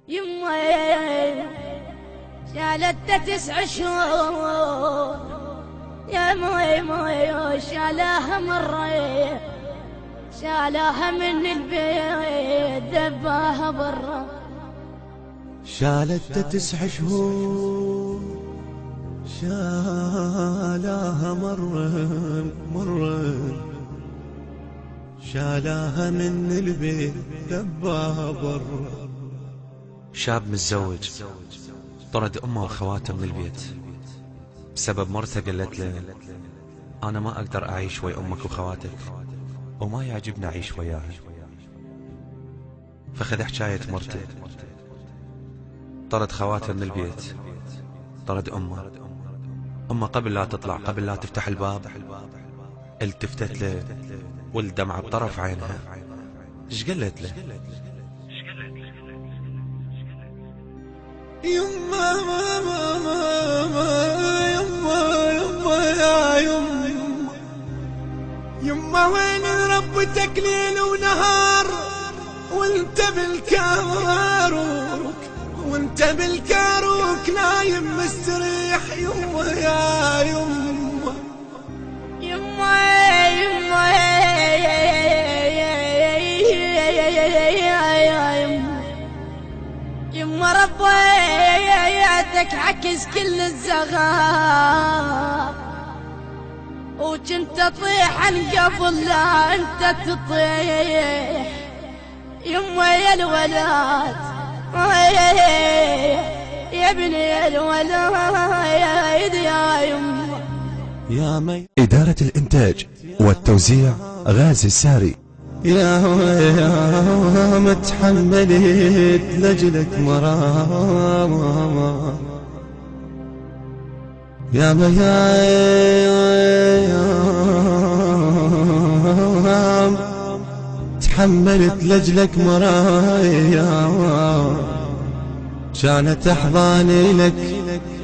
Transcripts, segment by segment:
يما شالت 9 شهور يا مي شالاها مرة، شالاها من البيت ذباها برا. شالت 9 شهور شالاها مرة شالاها من البيت ذباها برا. شاب متزوج طرد امه واخواته من البيت بسبب مرته قالت له انا ما اقدر اعيش ويا امك واخواتك وما يعجبني اعيش وياها. فخذ حكاية مرته، طرد خواته من البيت، طرد امه قبل لا تطلع، قبل لا تفتح الباب التفتت له والدمعة بطرف عينها. ايش قالت له؟ يما يا يما وين ربتك ليل ونهار وانت بالكاروك نايم مستريح. يما يا يما يما ربيتك عكس كل الزغار، وجنت اطيح قبل لا انت تطيح. يما يا الولاد يا ابني الولاد يا يما. يا مي إدارة الإنتاج والتوزيع غازي الساري. يا متحملت لجلك مرام يا ميام تحملت لجلك مرام كانت احضاني لك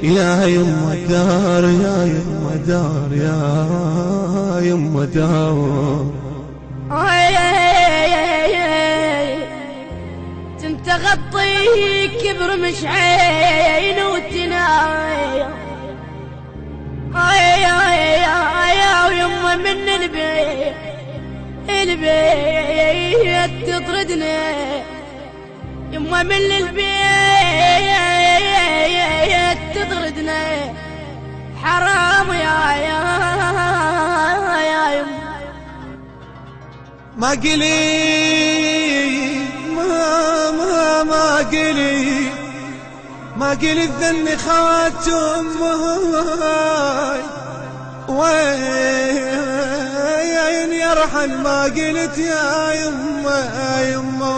يا يما دار يا يما دار يا يما دار. انت غطي كبر مش عين وتنايا ويما من البيت تطردنا. يما من البيت تطردنا حرام يا يما. ما قلي الذن خوات امي وين يرحل ما قلت يا يما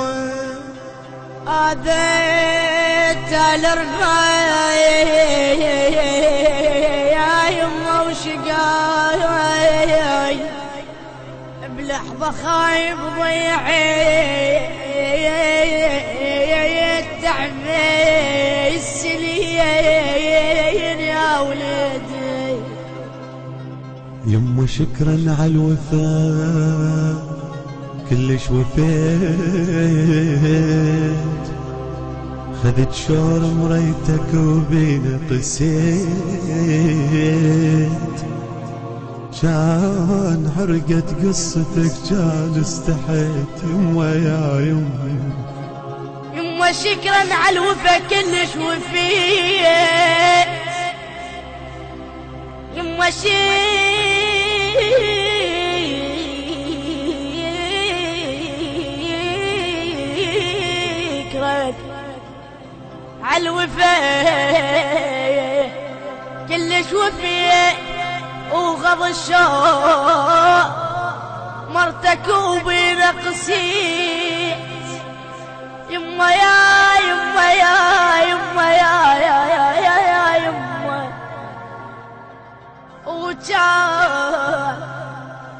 آذيت الرغاي يا يما وشقاي بلحظة خايب ضيعي تعبي السنين يا ولدي. يما شكرا على الوفاء كلش وفيت، خذت شور مريتك وبينا قسيت. كان حرقت قصتك كان استحيت يما يا يما. يما شكرا على الوفا كلش وفيت. يما شكرا على الوفا كلش وفيت وغض الشوق مرتك وبينا قسيت. يما يا يما يا يما يا يما وكان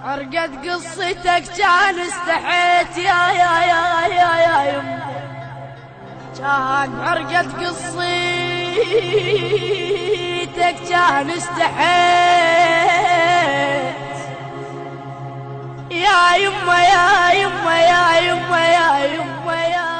عرقت قصتك كان استحيت يا يما. كان عرقت قصتك كان استحيت يا يما يا يما يا يما يا يما يا